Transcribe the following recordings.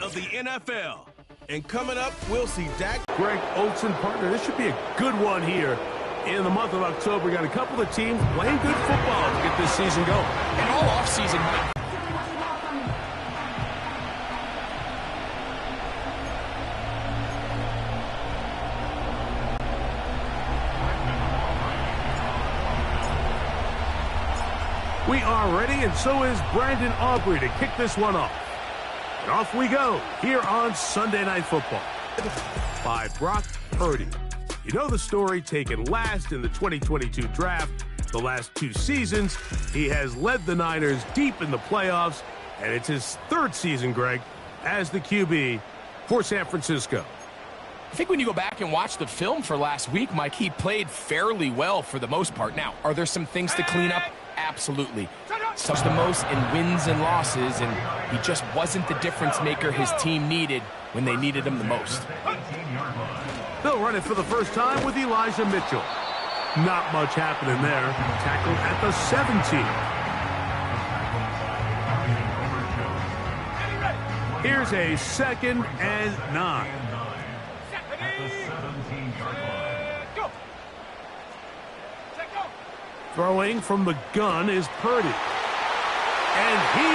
of the NFL. And coming up, we'll see Dak. Greg Olsen, partner, this should be a good one here. In the month of October, we got a couple of teams playing good football to get this season going. And all offseason, Mike. We are ready, and so is Brandon Aubrey to kick this one off. And off we go here on Sunday Night Football by Brock Purdy. You know the story, taken last in the 2022 draft. The last two seasons, he has led the Niners deep in the playoffs, and it's his third season, Greg, as the QB for San Francisco. I think when you go back and watch the film for last week, Mike, he played fairly well for the most part. Now, are there some things to clean up? Absolutely. Such the most in wins and losses, and he just wasn't the difference maker his team needed when they needed him the most. They'll run it for the first time with Elijah Mitchell. Not much happening there. Tackled at the 17. Here's a 2nd and 9. Throwing from the gun is Purdy. And he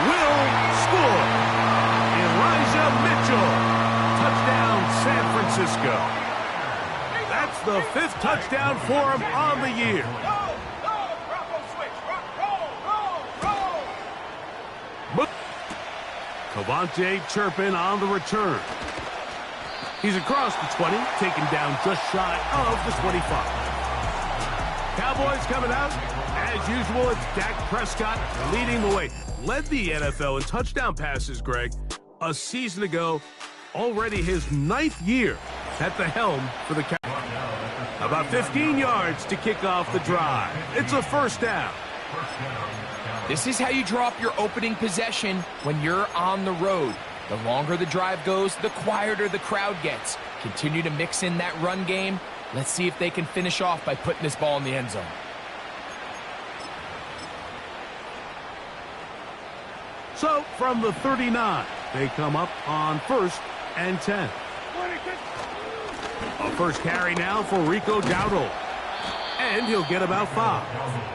will score. Elijah Mitchell. Touchdown, San Francisco. That's the 5th touchdown for him on the year. Cavante Turpin on the return. He's across the 20, taken down just shy of the 25. Cowboys coming out. As usual, it's Dak Prescott leading the way. Led the NFL in touchdown passes, Greg, a season ago. Already his 9th year at the helm for the Cowboys. About 15 yards to kick off the drive. It's a first down. This is how you draw up your opening possession when you're on the road. The longer the drive goes, the quieter the crowd gets. Continue to mix in that run game. Let's see if they can finish off by putting this ball in the end zone. So, from the 39, they come up on 1st and 10. A first carry now for Rico Dowdle. And he'll get about 5.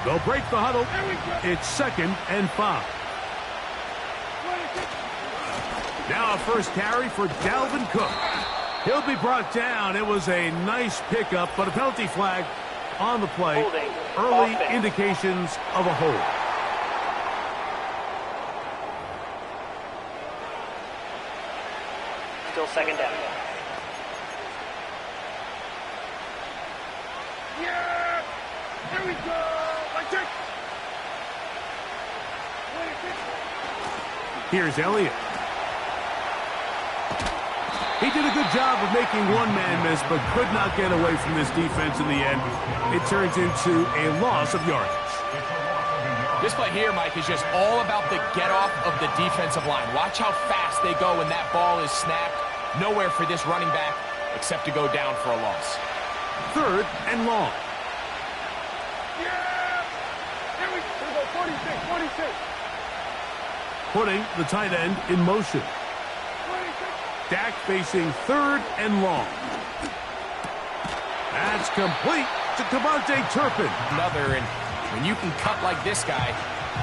They'll break the huddle. It's 2nd and 5. Now a first carry for Dalvin Cook. He'll be brought down. It was a nice pickup, but a penalty flag on the play. Early indications of a hold. Still 2nd down. Yeah! Here we go! Here's Elliott. He did a good job of making one man miss, but could not get away from this defense in the end. It turns into a loss of yardage. This play here, Mike, is just all about the get-off of the defensive line. Watch how fast they go when that ball is snapped. Nowhere for this running back except to go down for a loss. 3rd and long. Yeah! Here we go, 46. Putting the tight end in motion. Dak facing 3rd and long. That's complete to Cavante Turpin. Another, and when you can cut like this guy,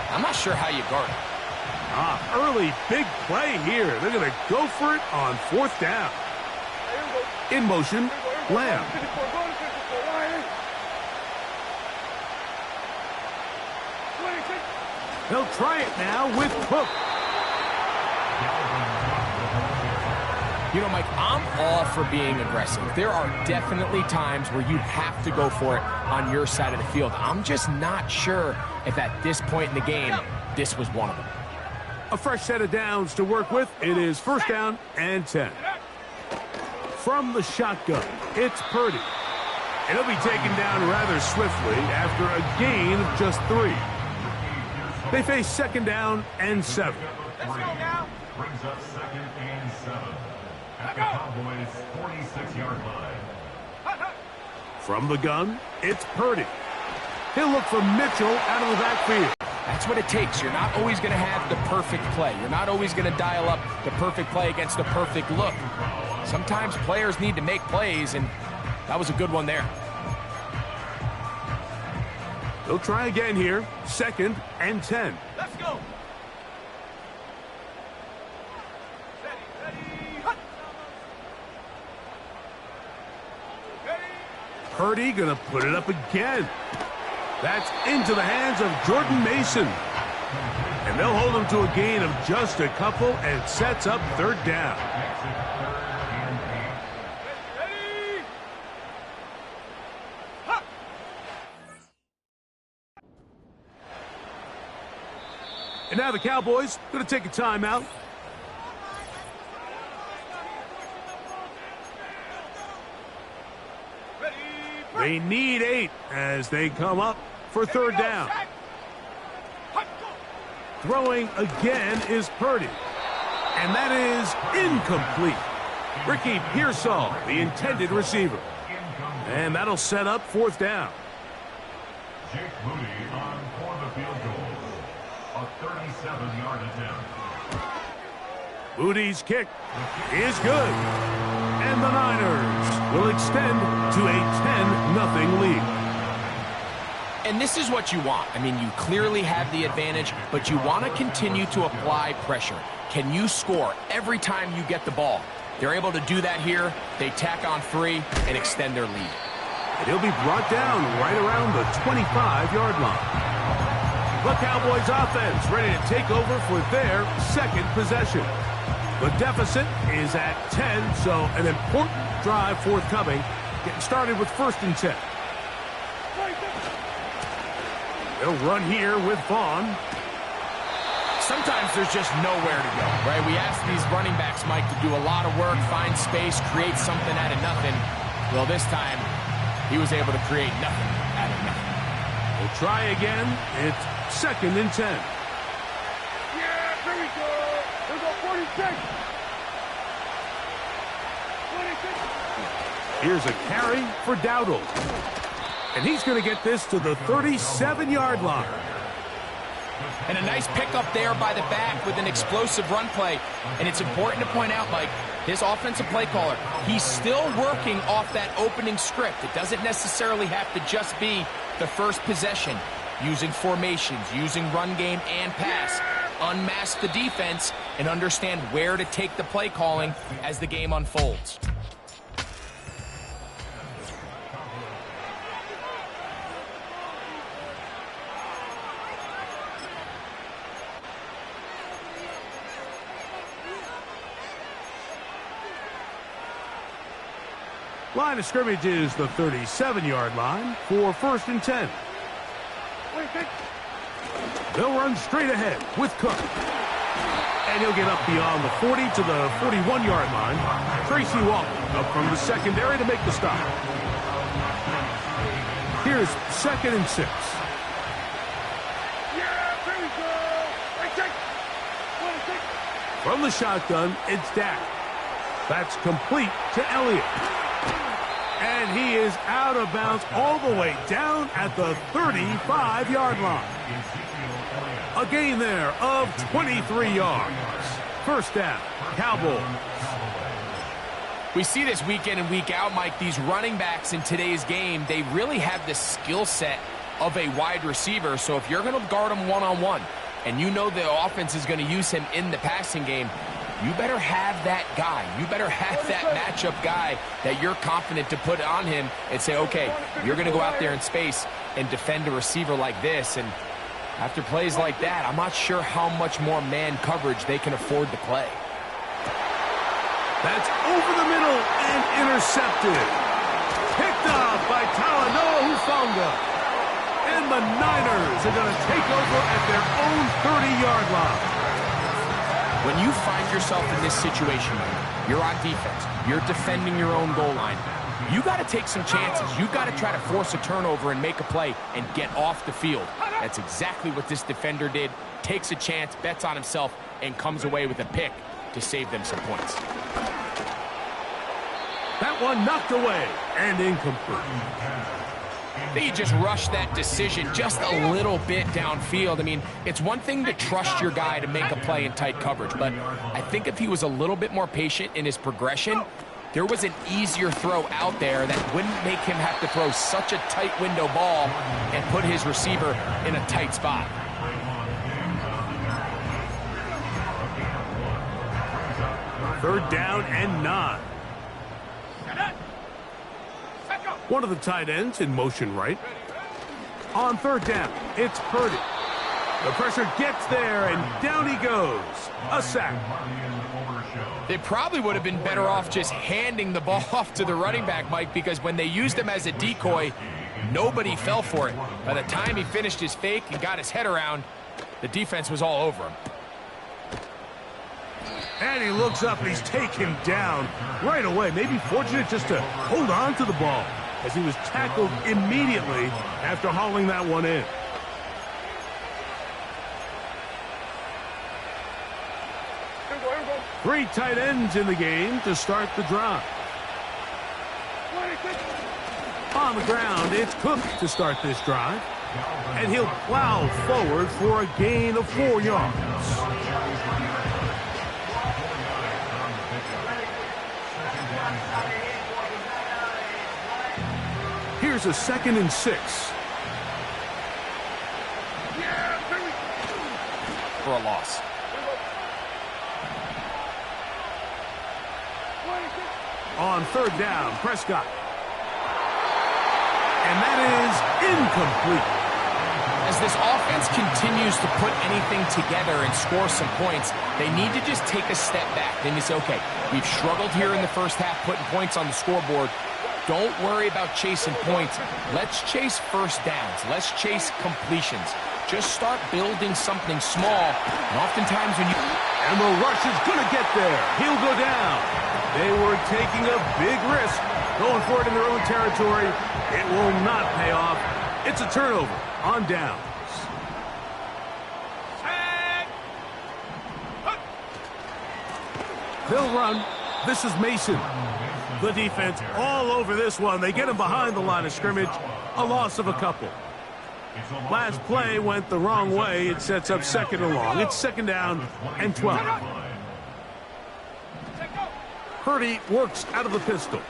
I'm not sure how you guard it. Early big play here. They're going to go for it on 4th down. In motion, Lamb. They'll try it now with Cook. You know, Mike, I'm all for being aggressive. There are definitely times where you have to go for it on your side of the field. I'm just not sure if at this point in the game, this was one of them. A fresh set of downs to work with. It is 1st down and 10. From the shotgun, it's Purdy. And he'll be taken down rather swiftly after a gain of just 3. They face second down and 7. Let's go now. Brings up second and 7 at the Cowboys' 46-yard line. From the gun, it's Purdy. He'll look for Mitchell out of the backfield. That's what it takes. You're not always going to have the perfect play. You're not always going to dial up the perfect play against the perfect look. Sometimes players need to make plays, and that was a good one there. They'll try again here. Second and 10. Let's go. Purdy gonna put it up again. That's into the hands of Jordan Mason. And they'll hold him to a gain of just a couple and sets up third down. And now the Cowboys gonna take a timeout. They need 8 as they come up for third down. Throwing again is Purdy. And that is incomplete. Ricky Pearsall, the intended receiver. And that'll set up fourth down. Jake Moody on for the field goal. A 37-yard attempt. Moody's kick is good. And the Niners will extend to a 10-0 lead. And this is what you want. I mean, you clearly have the advantage, but you want to continue to apply pressure. Can you score every time you get the ball? They're able to do that here. They tack on 3 and extend their lead. And he'll be brought down right around the 25-yard line. The Cowboys offense ready to take over for their second possession. The deficit is at 10, so an important drive forthcoming. Getting started with first and 10. They'll run here with Vaughn. Sometimes there's just nowhere to go, right? We ask these running backs, Mike, to do a lot of work, find space, create something out of nothing. Well, this time, he was able to create nothing out of nothing. We'll try again. It's second and 10. Yeah, here we go. Here we go, 46. 26. Here's a carry for Dowdle. And he's going to get this to the 37-yard line. And a nice pickup there by the back with an explosive run play. And it's important to point out, Mike, this offensive play caller, he's still working off that opening script. It doesn't necessarily have to just be the first possession. Using formations, using run game and pass. Unmask the defense and understand where to take the play calling as the game unfolds. Line of scrimmage is the 37-yard line for first and 10. They'll run straight ahead with Cook. And he'll get up beyond the 40 to the 41-yard line. Tracy Walton up from the secondary to make the stop. Here's second and 6. Yeah, here we go. 26. From the shotgun, it's Dak. That's complete to Elliott. And he is out of bounds all the way down at the 35-yard line. A gain there of 23 yards. First down, Cowboys. We see this week in and week out, Mike. These running backs in today's game, they really have the skill set of a wide receiver. So if you're going to guard him one-on-one and you know the offense is going to use him in the passing game, you better have that guy. You better have that matchup guy that you're confident to put on him and say, okay, you're going to go out there in space and defend a receiver like this. And after plays like that, I'm not sure how much more man coverage they can afford to play. That's over the middle and intercepted. Picked up by Talanoa Hufanga. And the Niners are going to take over at their own 30-yard line. When you find yourself in this situation, you're on defense, you're defending your own goal line, you got to take some chances. You got to try to force a turnover and make a play and get off the field. That's exactly what this defender did. Takes a chance, bets on himself, and comes away with a pick to save them some points. That one knocked away and incomplete. They just rushed that decision just a little bit downfield. I mean, it's one thing to trust your guy to make a play in tight coverage, but I think if he was a little bit more patient in his progression, there was an easier throw out there that wouldn't make him have to throw such a tight window ball and put his receiver in a tight spot. Third down and 9. One of the tight ends in motion right. On third down, it's Purdy. The pressure gets there, and down he goes. A sack. They probably would have been better off just handing the ball off to the running back, Mike, because when they used him as a decoy, nobody fell for it. By the time he finished his fake and got his head around, the defense was all over him. And he looks up and he's taken down right away. Maybe fortunate just to hold on to the ball as he was tackled immediately after hauling that one in. Three tight ends in the game to start the drive. On the ground, it's Cook to start this drive. And he'll plow forward for a gain of 4 yards. Here's a 2nd and 6. For a loss. On third down, Prescott. And that is incomplete. As this offense continues to put anything together and score some points, they need to just take a step back. Then you say, okay, we've struggled here in the first half putting points on the scoreboard. Don't worry about chasing points. Let's chase first downs. Let's chase completions. Just start building something small. And oftentimes when you... And the rush is going to get there. He'll go down. They were taking a big risk, going for it in their own territory. It will not pay off. It's a turnover on downs. They'll run. This is Mason. The defense all over this one. They get him behind the line of scrimmage. A loss of a couple. Last play went the wrong way. It sets up 2nd and long. It's 2nd down and 12. Purdy works out of the pistol.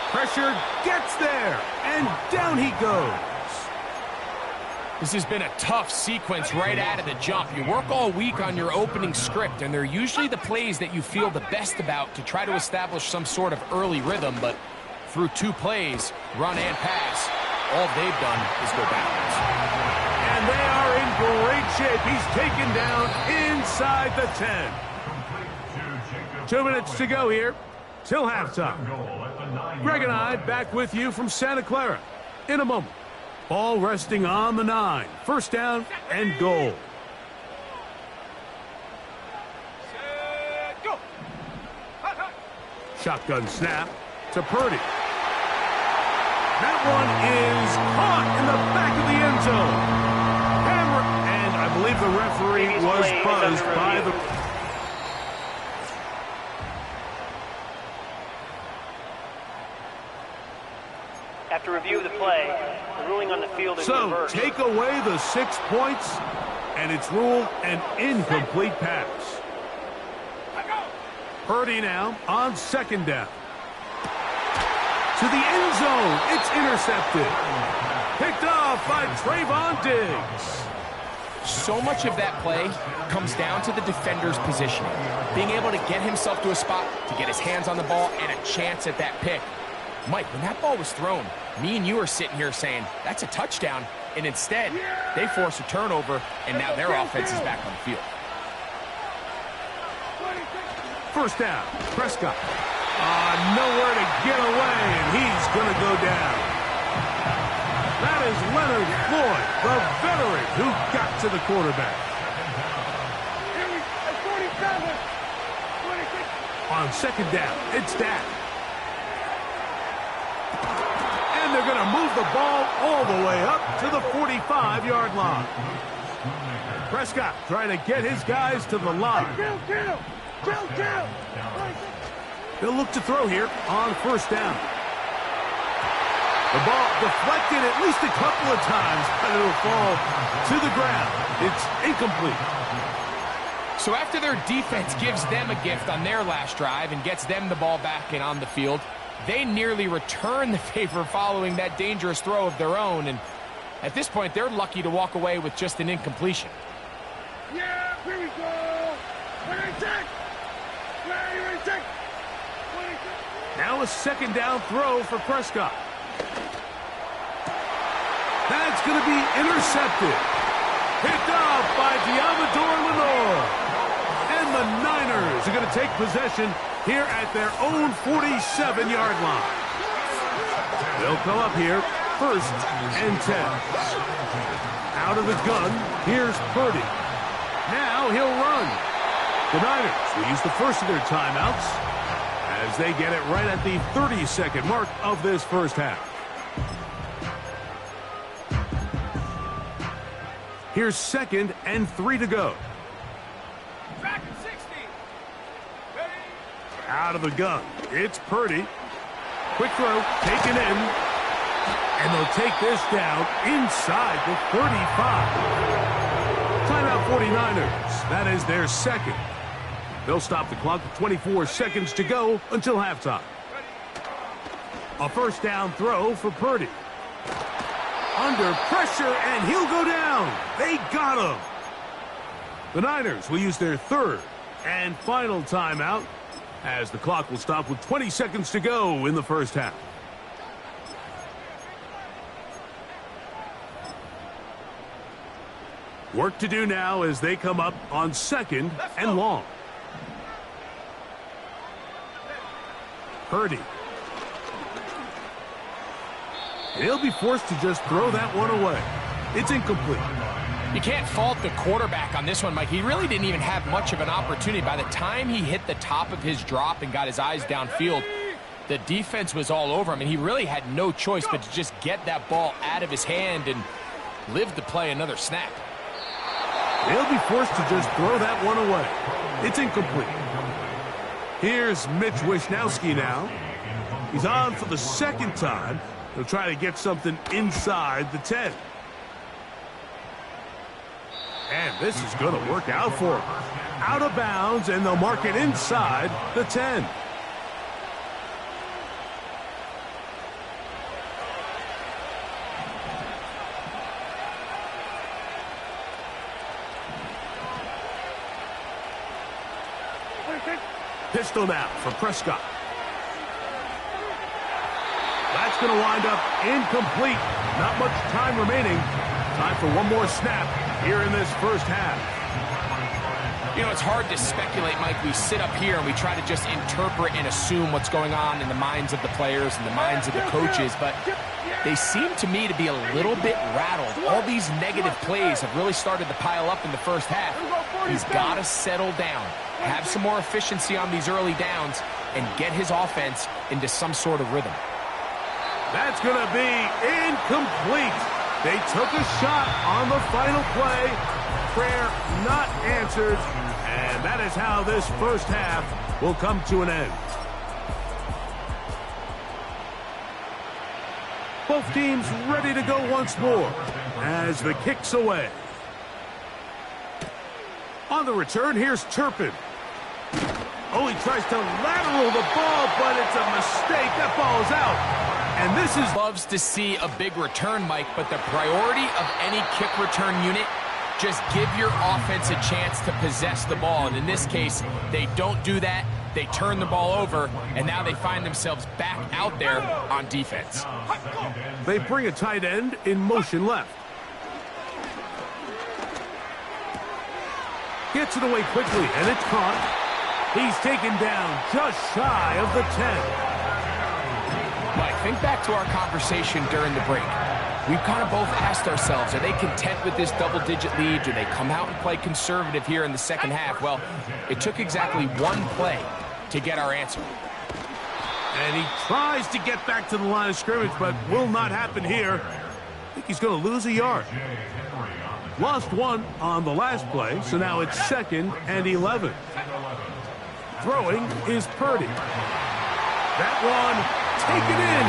Pressure gets there, and down he goes. This has been a tough sequence right out of the jump. You work all week on your opening script, and they're usually the plays that you feel the best about to try to establish some sort of early rhythm, but through 2 plays, run and pass, all they've done is go backwards. And they are in great shape. He's taken down inside the 10. 2 minutes to go here till halftime. Greg and I back with you from Santa Clara in a moment. Ball resting on the 9. First down and goal. Shotgun snap to Purdy. That one is caught in the back of the end zone. And I believe the referee was buzzed by the... After review of the play, the ruling on the field is reversed. So, take away the 6 points, and it's ruled an incomplete pass. Purdy now on 2nd down. To the end zone, it's intercepted. Picked off by Trayvon Diggs. So much of that play comes down to the defender's positioning. Being able to get himself to a spot, to get his hands on the ball, and a chance at that pick. Mike, when that ball was thrown, me and you are sitting here saying, that's a touchdown. And instead, they force a turnover, and now their offense is back on the field. First down, Prescott. Nowhere to get away, and he's going to go down. That is Leonard Floyd, the veteran who got to the quarterback. On 2nd down, it's Dak. And they're they're going to move the ball all the way up to the 45-yard line. Prescott trying to get his guys to the line. They'll look to throw here on first down. The ball deflected at least a couple of times, but it'll fall to the ground. It's incomplete. So after their defense gives them a gift on their last drive and gets them the ball back and on the field, they nearly return the favor following that dangerous throw of their own. And at this point, they're lucky to walk away with just an incompletion. Yeah, here we go. Now a second down throw for Prescott. That's going to be intercepted. Picked off by Diamador Lenore. And the Niners are going to take possession here at their own 47-yard line. They'll come up here, 1st and 10. Out of the gun, here's Purdy. Now he'll run. The Niners will use the first of their timeouts as they get it right at the 30-second mark of this first half. Here's 2nd and 3 to go. Out of the gun, it's Purdy. Quick throw, taken in. And they'll take this down inside the 35. Timeout 49ers. That is their 2nd. They'll stop the clock with 24 seconds to go until halftime. A first down throw for Purdy. Under pressure, and he'll go down. They got him. The Niners will use their 3rd and final timeout as the clock will stop with 20 seconds to go in the first half. Work to do now as they come up on 2nd and long. Purdy. He'll be forced to just throw that one away. It's incomplete. You can't fault the quarterback on this one, Mike. He really didn't even have much of an opportunity. By the time he hit the top of his drop and got his eyes downfield, the defense was all over him, and he really had no choice but to just get that ball out of his hand and live to play another snap. They'll be forced to just throw that one away. It's incomplete. Here's Mitch Wishnowsky now. He's on for the 2nd time. He'll try to get something inside the 10. And this is going to work out for him. Out of bounds, and they'll mark it inside the 10. Pistol now for Prescott. That's going to wind up incomplete. Not much time remaining. Time for one more snap here in this first half. You know, it's hard to speculate, Mike. We sit up here and we try to just interpret and assume what's going on in the minds of the players and the minds of the coaches, but they seem to me to be a little bit rattled. All these negative plays have really started to pile up in the first half. He's got to settle down, have some more efficiency on these early downs, and get his offense into some sort of rhythm. That's going to be incomplete. They took a shot on the final play. Prayer not answered. And that is how this first half will come to an end. Both teams ready to go once more as the kick's away. On the return, here's Turpin. Oh, he tries to lateral the ball, but it's a mistake. That ball is out. And this is... Loves to see a big return, Mike, but the priority of any kick return unit, just give your offense a chance to possess the ball. And in this case, they don't do that. They turn the ball over, and now they find themselves back out there on defense. They bring a tight end in motion left. Gets it away quickly, and it's caught. He's taken down just shy of the 10. Mike, think back to our conversation during the break. We've kind of both asked ourselves, are they content with this double-digit lead? Do they come out and play conservative here in the second half? Well, it took exactly one play to get our answer. And he tries to get back to the line of scrimmage, but will not happen here. I think he's going to lose a yard. Lost one on the last play, so now it's 2nd and 11. Throwing is Purdy. That one taken in.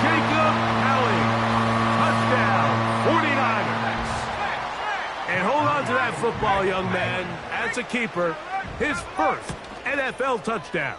Jacob Elliott. Touchdown, 49ers. And hold on to that football, young man. As a keeper, his first NFL touchdown.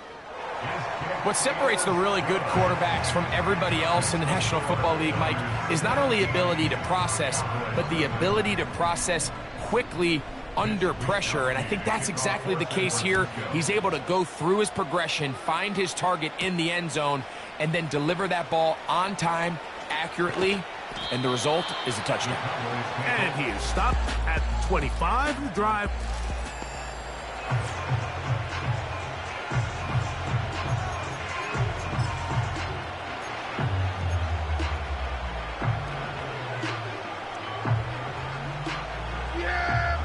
What separates the really good quarterbacks from everybody else in the National Football League, Mike, is not only ability to process, but the ability to process quickly under pressure. And I think that's exactly the case here. He's able to go through his progression, find his target in the end zone, and then deliver that ball on time, accurately, and the result is a touchdown. And he is stopped at 25 in the drive.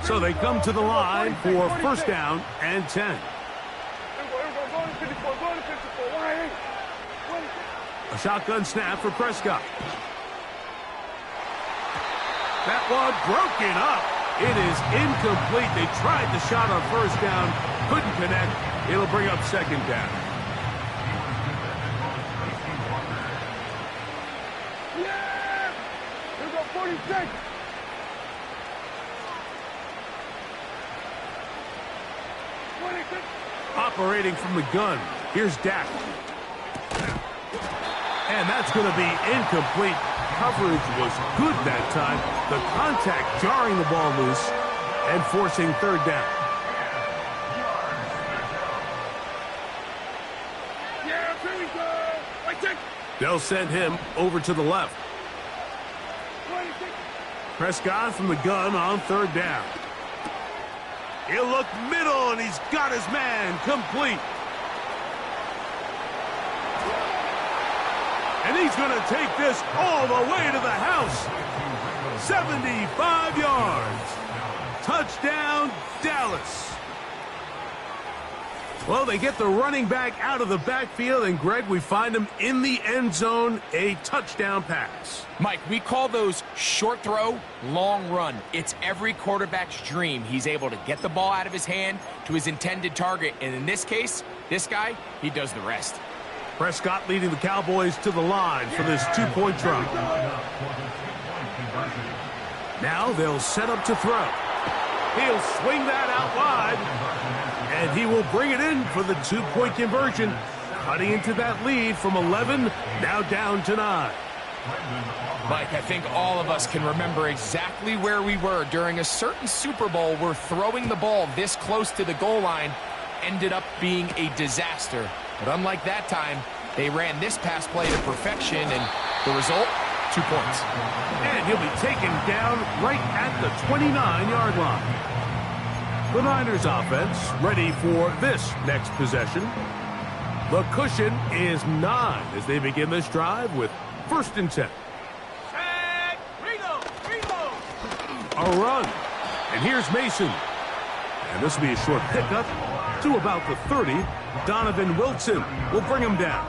So they come to the line for 1st down and 10. A shotgun snap for Prescott. That one broken up. It is incomplete. They tried the shot on 1st down. Couldn't connect. It'll bring up 2nd down. Yeah! Here's a 46. Operating from the gun. Here's Dak. And that's going to be incomplete. Coverage was good that time. The contact jarring the ball loose and forcing 3rd down. Yeah, here we go. They'll send him over to the left. Prescott from the gun on 3rd down. He'll look middle, and he's got his man complete. And he's going to take this all the way to the house. 75 yards. Touchdown, Dallas. Well, they get the running back out of the backfield, and, Greg, we find him in the end zone, a touchdown pass. Mike, we call those short throw, long run. It's every quarterback's dream. He's able to get the ball out of his hand to his intended target, and in this case, this guy, he does the rest. Prescott leading the Cowboys to the line for this 2-point try. Now they'll set up to throw. He'll swing that out wide, and he will bring it in for the 2-point conversion, cutting into that lead from 11, now down to 9. Mike, I think all of us can remember exactly where we were during a certain Super Bowl where throwing the ball this close to the goal line ended up being a disaster. But unlike that time, they ran this pass play to perfection, and the result, 2 points. And he'll be taken down right at the 29-yard line. The Niners offense ready for this next possession. The cushion is 9 as they begin this drive with 1st and 10. A run. And here's Mason. And this will be a short pickup to about the 30. Donovan Wilson will bring him down.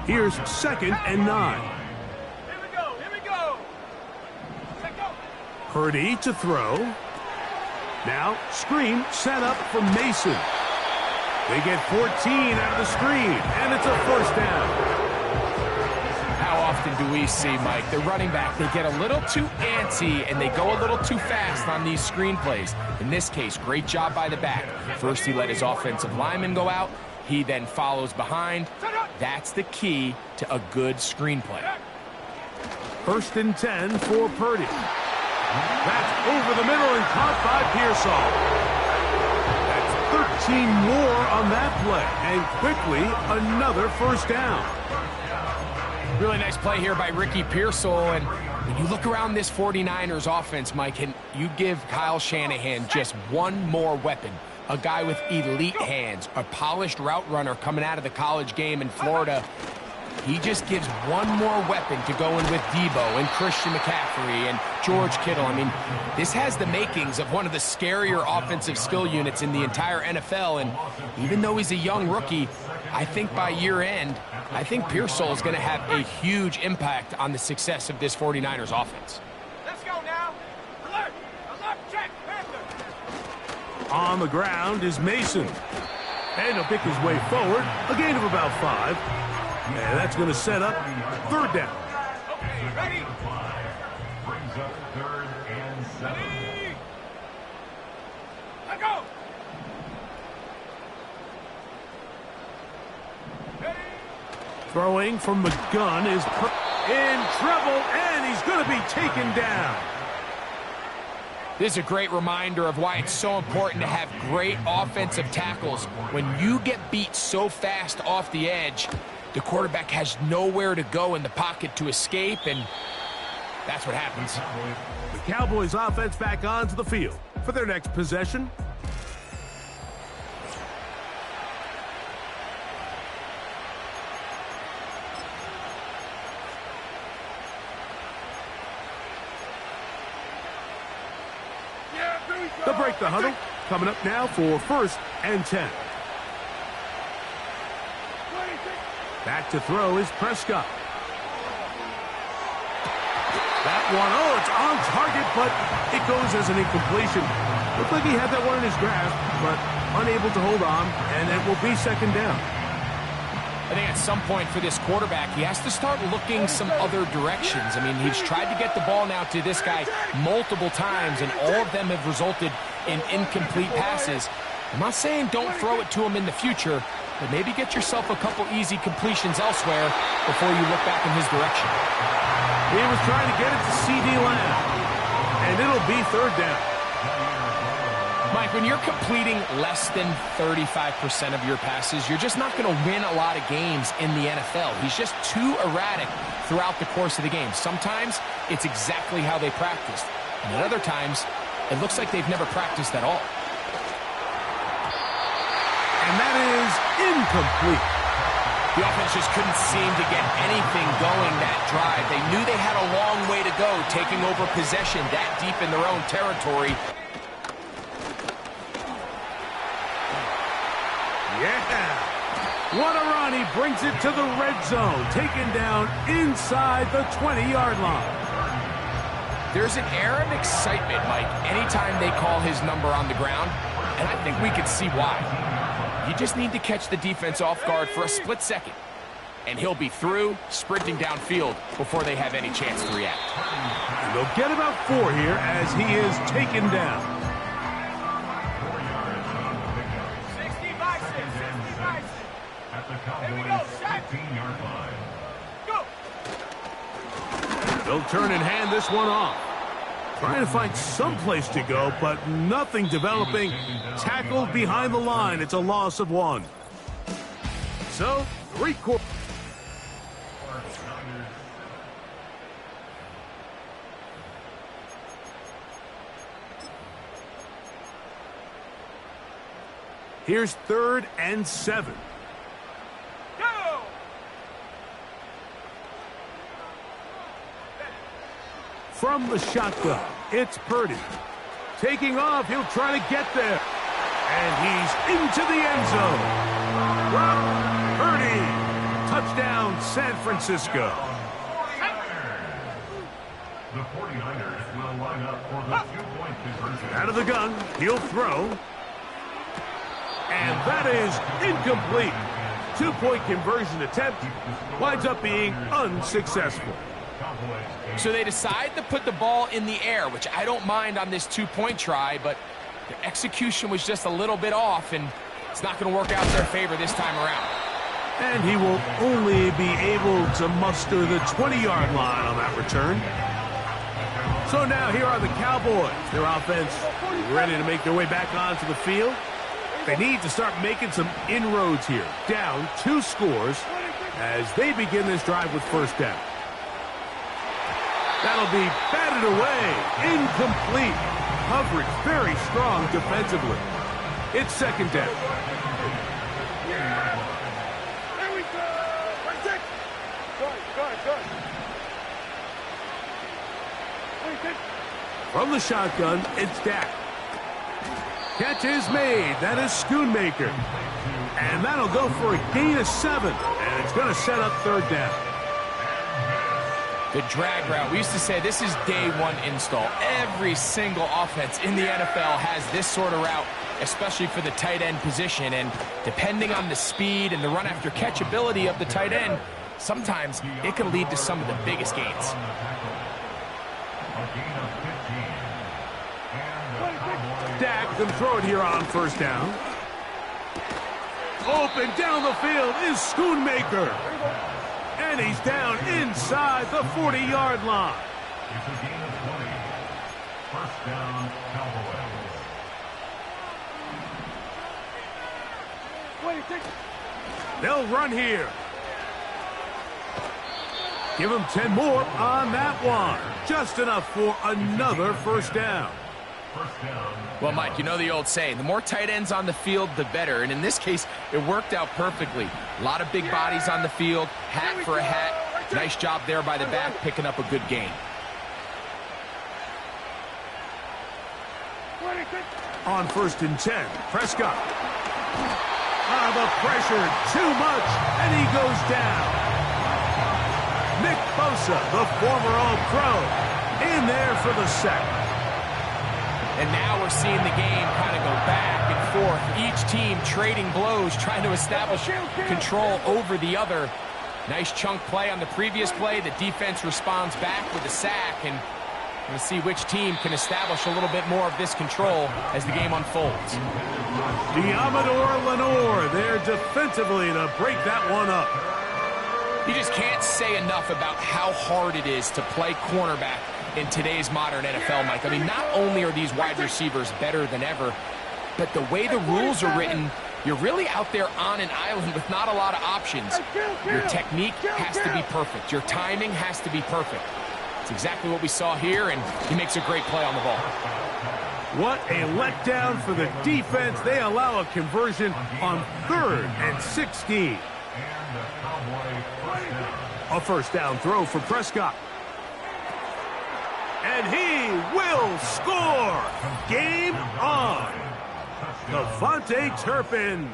Here's 2nd and 9. Here we go. Purdy to throw. Now, screen set up for Mason. They get 14 out of the screen, and it's a 1st down. How often do we see, Mike, the running back, they get a little too antsy and they go a little too fast on these screen plays. In this case, great job by the back. First, he let his offensive lineman go out. He then follows behind. That's the key to a good screen play. 1st and 10 for Purdy. That's over the middle and caught by Pearsall. That's 13 more on that play, and quickly another 1st down. Really nice play here by Ricky Pearsall, and when you look around this 49ers offense, Mike, and you give Kyle Shanahan just one more weapon, a guy with elite hands, a polished route runner coming out of the college game in Florida, He just gives one more weapon to go in with Debo and Christian McCaffrey and George Kittle. I mean, this has the makings of one of the scarier offensive skill units in the entire NFL. And even though he's a young rookie, I think by year end, I think Pearsall is going to have a huge impact on the success of this 49ers offense. Let's go now. Alert! Alert! Check! Panther! On the ground is Mason. And he'll pick his way forward. A gain of about 5. And that's going to set up third down. Okay, ready? Brings up 3rd and 7. Let go! Throwing from the gun is in trouble, and he's going to be taken down. This is a great reminder of why it's so important to have great offensive tackles. When you get beat so fast off the edge, the quarterback has nowhere to go in the pocket to escape, and that's what happens. The Cowboys offense back onto the field for their next possession. They'll break the huddle. Coming up now for 1st and 10. Back to throw is Prescott. That one, oh, it's on target, but it goes as an incompletion. Looked like he had that one in his grasp, but unable to hold on, and it will be 2nd down. I think at some point for this quarterback, he has to start looking some other directions. I mean, he's tried to get the ball now to this guy multiple times, and all of them have resulted in incomplete passes. I'm not saying don't throw it to him in the future, but maybe get yourself a couple easy completions elsewhere before you look back in his direction. He was trying to get it to C.D. Lamb, and it'll be 3rd down. Mike, when you're completing less than 35% of your passes, you're just not going to win a lot of games in the NFL. He's just too erratic throughout the course of the game. Sometimes it's exactly how they practiced, and at other times, it looks like they've never practiced at all. And that is incomplete. The offense just couldn't seem to get anything going that drive. They knew they had a long way to go, taking over possession that deep in their own territory. Yeah! Waterani brings it to the red zone, taken down inside the 20-yard line. There's an air of excitement, Mike, anytime they call his number on the ground, and I think we can see why. You just need to catch the defense off guard for a split second, and he'll be through, sprinting downfield before they have any chance to react. And they'll get about 4 here as he is taken down. 65, 65. At the Cowboys' 15-yard line. Go! They'll turn and hand this one off. Trying to find some place to go, but nothing developing. Tackled behind the line. It's a loss of 1. So, 3-quarters. Here's 3rd and 7. Go! From the shotgun, it's Purdy. Taking off, he'll try to get there. And he's into the end zone. Brock Purdy. Touchdown, San Francisco. The 49ers will line up for the 2-point conversion. Out of the gun, he'll throw. And that is incomplete. 2-point conversion attempt winds up being unsuccessful. So they decide to put the ball in the air, which I don't mind on this 2-point try, but the execution was just a little bit off, and it's not going to work out in their favor this time around. And he will only be able to muster the 20-yard line on that return. So now here are the Cowboys. Their offense ready to make their way back onto the field. They need to start making some inroads here. Down 2 scores as they begin this drive with 1st down. That'll be batted away. Incomplete. Coverage very strong defensively. It's 2nd down. Here we go! From the shotgun, it's Dak. Catch is made. That is Schoonmaker. And that'll go for a gain of 7. And it's going to set up third down. The drag route. We used to say this is day one install. Every single offense in the NFL has this sort of route, especially for the tight end position. And depending on the speed and the run after catch ability of the tight end, sometimes it can lead to some of the biggest gains. Dak can throw it here on first down. Open down the field is Schoonmaker. And he's down inside the 40-yard line. It's a gain of 20. First down, Cowboys. They'll run here. Give them 10 more on that one. Just enough for another first down. Well, Mike, you know the old saying, the more tight ends on the field, the better. And in this case, it worked out perfectly. A lot of big bodies on the field, hat for a hat. Nice job there by the back, picking up a good gain. On first and 10, Prescott. The pressure, too much, and he goes down. Nick Bosa, the former All-Pro, in there for the sack. And now we're seeing the game kind of go back and forth. Each team trading blows, trying to establish control over the other. Nice chunk play on the previous play. The defense responds back with a sack, and we'll see which team can establish a little bit more of this control as the game unfolds. Deommodore Lenoir there defensively to break that one up. You just can't say enough about how hard it is to play cornerback in today's modern NFL, Mike. I mean, not only are these wide receivers better than ever, but the way the rules are written, you're really out there on an island with not a lot of options. Your technique has to be perfect. Your timing has to be perfect. It's exactly what we saw here, and he makes a great play on the ball. What a letdown for the defense. They allow a conversion on 3rd and 16. A first down throw for Prescott. And he will score. Game on. KaVontae Turpin.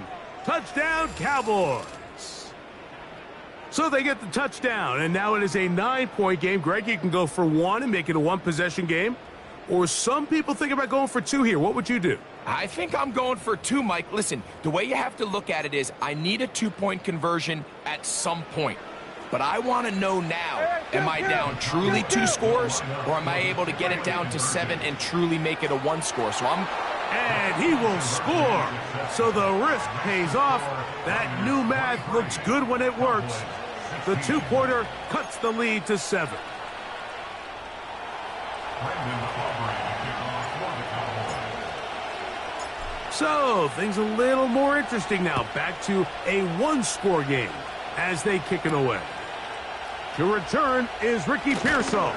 Touchdown, Cowboys. So they get the touchdown, and now it is a 9-point game. Greg, you can go for 1 and make it a 1-possession game. Or some people think about going for 2 here. What would you do? I think I'm going for 2, Mike. Listen, the way you have to look at it is I need a 2-point conversion at some point. But I want to know now, am I down truly 2 scores, or am I able to get it down to 7 and truly make it a 1 score? So And he will score. So the risk pays off. That new math looks good when it works. The 2-pointer cuts the lead to 7. So things a little more interesting now. Back to a 1-score game as they kick it away. To return is Ricky Pearsall.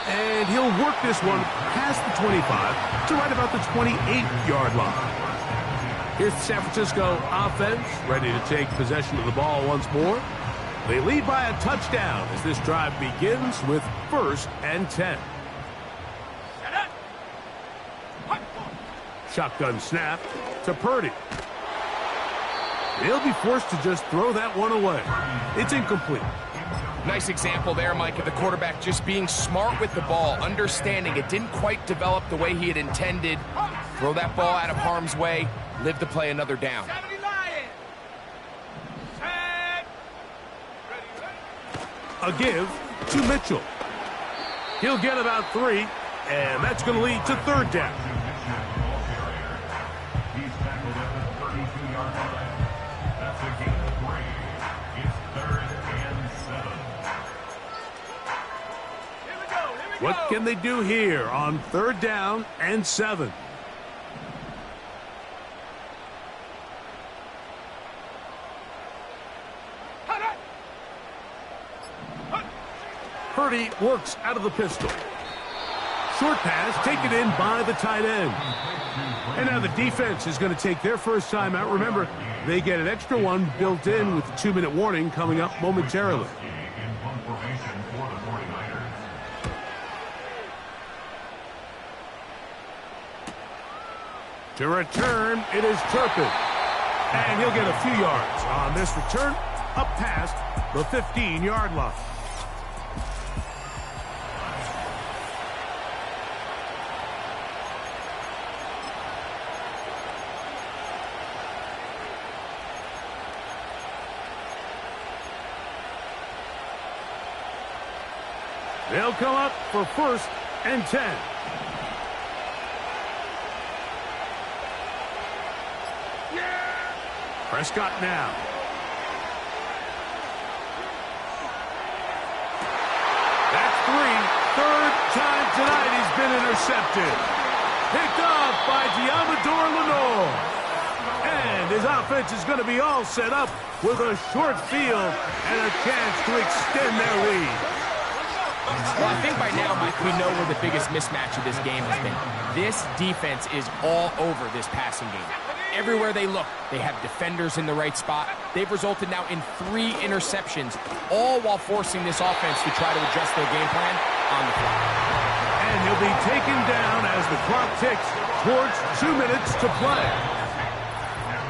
And he'll work this one past the 25 to right about the 28-yard line. Here's the San Francisco offense ready to take possession of the ball once more. They lead by a touchdown as this drive begins with 1st and 10. Shotgun snap to Purdy. He'll be forced to just throw that one away. It's incomplete. nice example there, Mike, of the quarterback just being smart with the ball, understanding it didn't quite develop the way he had intended. Throw that ball out of harm's way, live to play another down. A give to Mitchell. He'll get about 3, and that's going to lead to 3rd down. He's tackled at the 32-yard line. That's a gain of 3. It's 3rd and 7. What can they do here on 3rd down and 7? Purdy works out of the pistol. Short pass taken in by the tight end. And now the defense is going to take their first time out. Remember, they get an extra one built in with the 2-minute warning coming up momentarily. To return, it is Turpin. And he'll get a few yards on this return up past the 15-yard line. They'll come up for 1st and 10. Prescott now. That's 3. 3rd time tonight he's been intercepted. Picked off by Diamador Lenore. And his offense is going to be all set up with a short field and a chance to extend their lead. Well, I think by now, Mike, we know where the biggest mismatch of this game has been. This defense is all over this passing game. Everywhere they look, they have defenders in the right spot. They've resulted now in 3 interceptions, all while forcing this offense to try to adjust their game plan on the fly. And he'll be taken down as the clock ticks towards 2 minutes to play.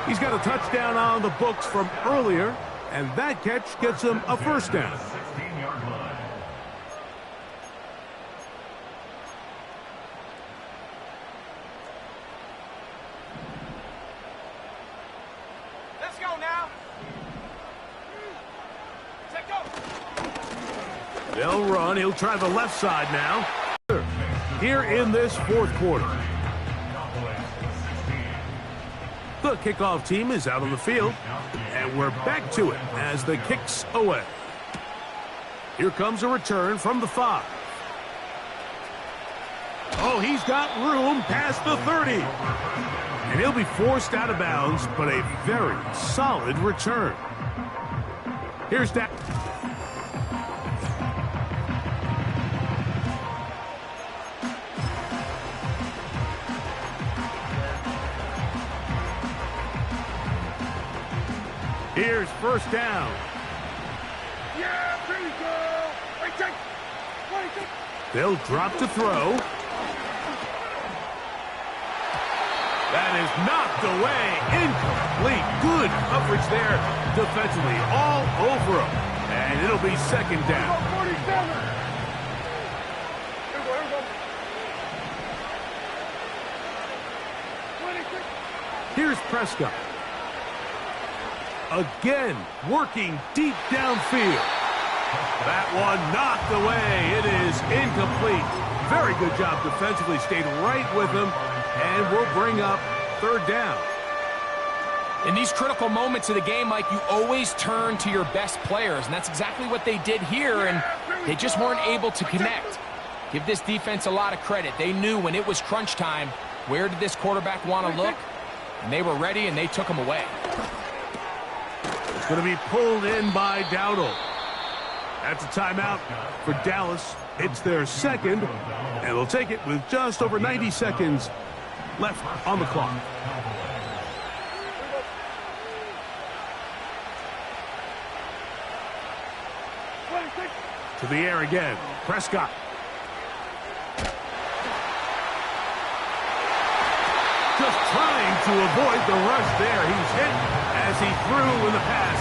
He's got a touchdown on the books from earlier, and that catch gets him a 1st down. 16-yard line. Let's go now. Let's go. They'll run. He'll try the left side now. Here in this 4th quarter. The kickoff team is out on the field, and we're back to it as the kick's away. Here comes a return from the 5. Oh, he's got room past the 30. And he'll be forced out of bounds, but a very solid return. Here's that. Here's 1st down. Yeah, there we go. Wait, take. They'll drop to throw. That is knocked away. Incomplete. Good coverage there defensively. All over him. And it'll be 2nd down. 47. Here we go. 26. Here's Prescott. Again, working deep downfield. That one knocked away. It is incomplete. Very good job defensively. Stayed right with him. And we'll bring up 3rd down. In these critical moments of the game, Mike, you always turn to your best players, and that's exactly what they did here, and they just weren't able to connect. Give this defense a lot of credit. They knew when it was crunch time, where did this quarterback want to look? And they were ready, and they took him away. It's going to be pulled in by Dowdle. That's a timeout for Dallas. It's their 2nd, and they'll take it with just over 90 seconds left on the clock. To the air again. Prescott. Just trying to avoid the rush there. He's hit as he threw, and the pass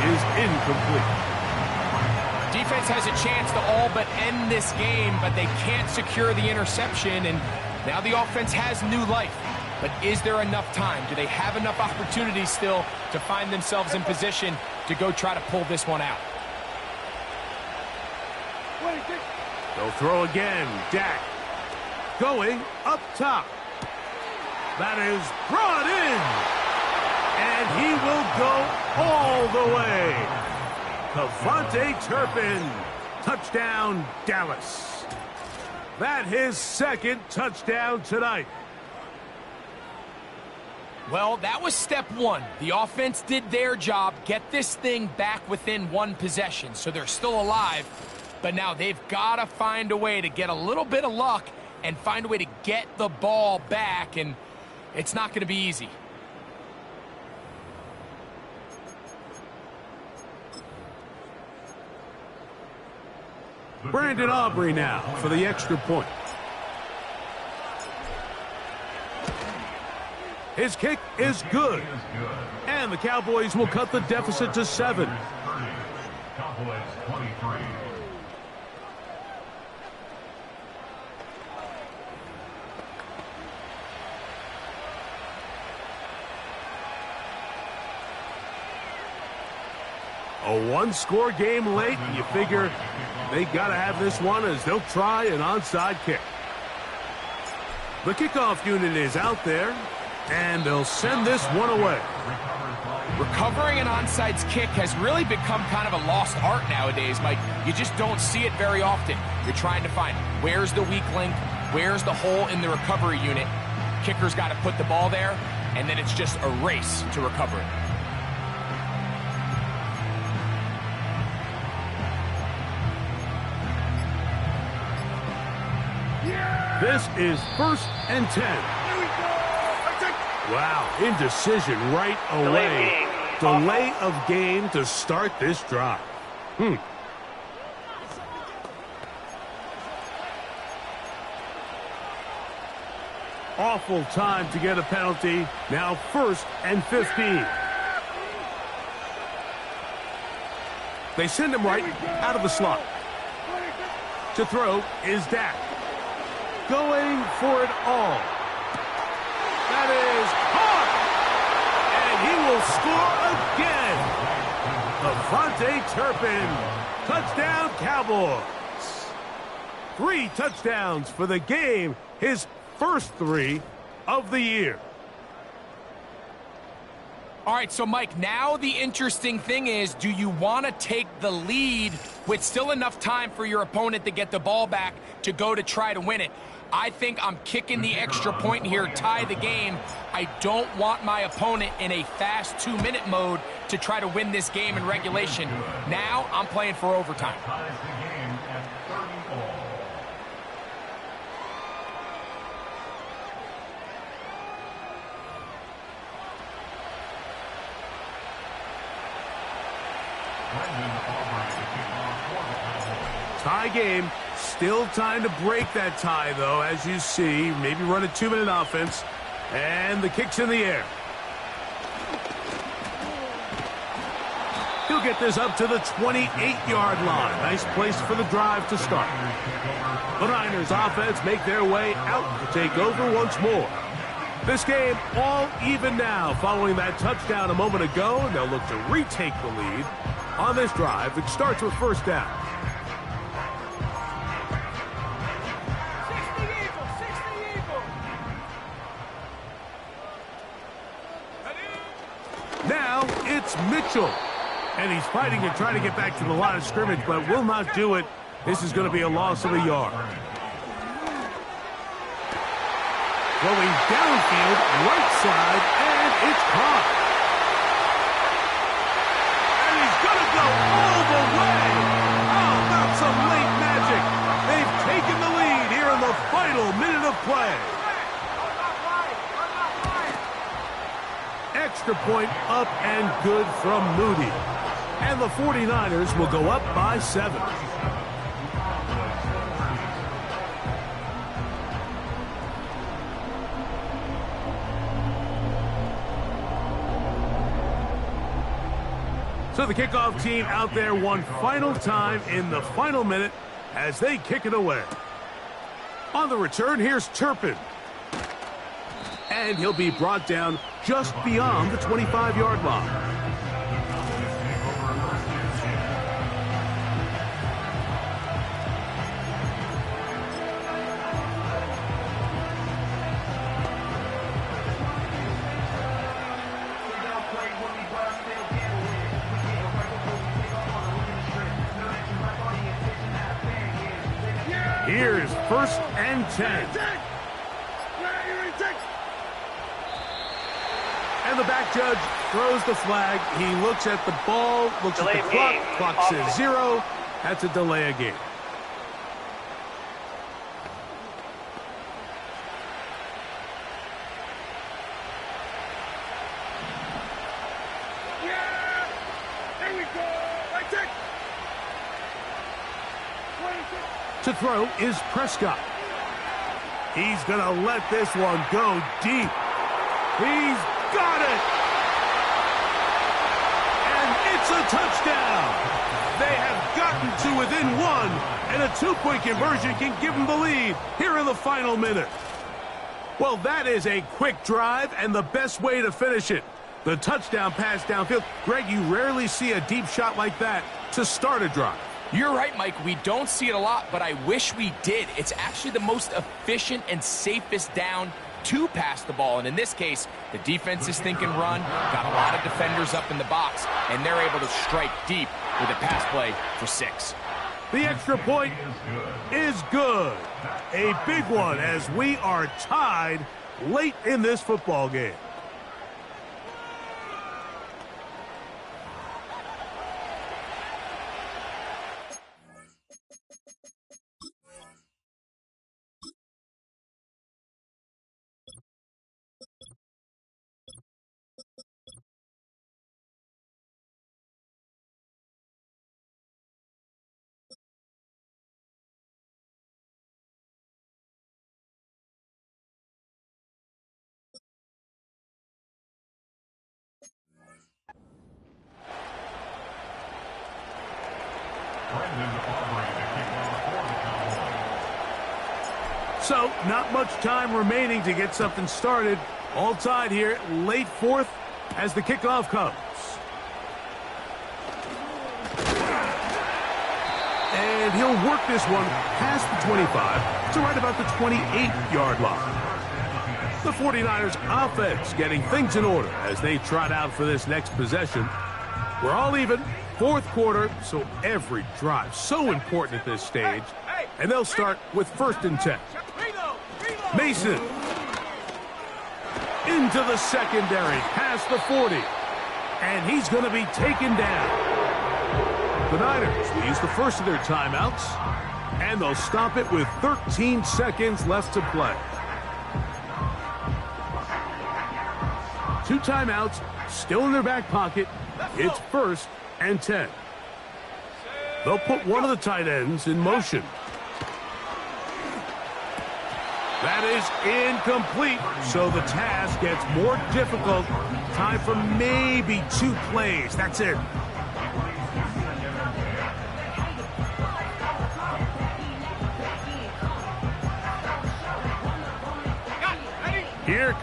is incomplete. Defense has a chance to all but end this game, but they can't secure the interception, and now the offense has new life. But is there enough time? Do they have enough opportunities still to find themselves in position to go try to pull this one out? They'll throw again. Dak going up top. That is brought in. And he will go all the way. KaVontae Turpin. Touchdown, Dallas. That his 2nd touchdown tonight. Well, that was step 1. The offense did their job, get this thing back within 1 possession, so they're still alive. But now they've got to find a way to get a little bit of luck and find a way to get the ball back, and it's not going to be easy. Brandon Aubrey now for the extra point. His kick is good. And the Cowboys will cut the deficit to 7. Cowboys 23. A one-score game late, and you figure they got to have this one as they'll try an onside kick. The kickoff unit is out there, and they'll send this one away. Recovering an onside kick has really become kind of a lost art nowadays, Mike. You just don't see it very often. You're trying to find where's the weak link, where's the hole in the recovery unit. Kicker's got to put the ball there, and then it's just a race to recover it. This is 1st and 10. Wow, indecision right away. Delay of game to start this drive. Awful time to get a penalty. Now 1st and 15. They send him right out of the slot. To throw is Dak. Going for it all. That is hard. And he will score again. Avante Turpin. Touchdown, Cowboys. 3 touchdowns for the game. His first 3 of the year. All right, so Mike, now the interesting thing is, do you want to take the lead with still enough time for your opponent to get the ball back to go to try to win it? I think I'm kicking the extra point here, tie the game. I don't want my opponent in a fast 2-minute mode to try to win this game in regulation. Now I'm playing for overtime. Ties the game at 30 all. Tie game. Still time to break that tie, though, as you see. Maybe run a 2-minute offense. And the kick's in the air. He'll get this up to the 28-yard line. Nice place for the drive to start. The Niners offense make their way out to take over once more. This game all even now following that touchdown a moment ago, and they'll look to retake the lead on this drive. It starts with 1st down. Now it's Mitchell. And he's fighting and trying to get back to the line of scrimmage, but will not do it. This is going to be a loss of a yard. Going downfield, right side, and it's caught. And he's going to go all the way. How about some late magic? They've taken the lead here in the final minute of play. Extra point up and good from Moody. And the 49ers will go up by 7. So the kickoff team out there one final time in the final minute as they kick it away. On the return, here's Turpin. And he'll be brought down just beyond the 25-yard line. Here's 1st and 10. And the back judge throws the flag. He looks at the ball, looks at the clock. Clock says 0. That's a delay of game. To throw is Prescott. He's going to let this one go deep. He's got it! And it's a touchdown! They have gotten to within one, and a 2-point conversion can give them the lead here in the final minute. Well, that is a quick drive and the best way to finish it. The touchdown pass downfield. Greg, you rarely see a deep shot like that to start a drive. You're right, Mike. We don't see it a lot, but I wish we did. It's actually the most efficient and safest down to pass the ball. And in this case, the defense is thinking run, got a lot of defenders up in the box, and they're able to strike deep with a pass play for 6. The extra point is good. A big one as we are tied late in this football game. So, not much time remaining to get something started. All tied here, late fourth, as the kickoff comes. And he'll work this one past the 25 to right about the 28-yard line. The 49ers offense getting things in order as they trot out for this next possession. We're all even, fourth quarter, so every drive so important at this stage. And they'll start with 1st and 10. Mason into the secondary, past the 40. And he's going to be taken down. The Niners will use the first of their timeouts, and they'll stop it with 13 seconds left to play. 2 timeouts still in their back pocket. It's 1st and 10. They'll put one of the tight ends in motion. That is incomplete, so the task gets more difficult. Time for maybe 2 plays. That's it. Here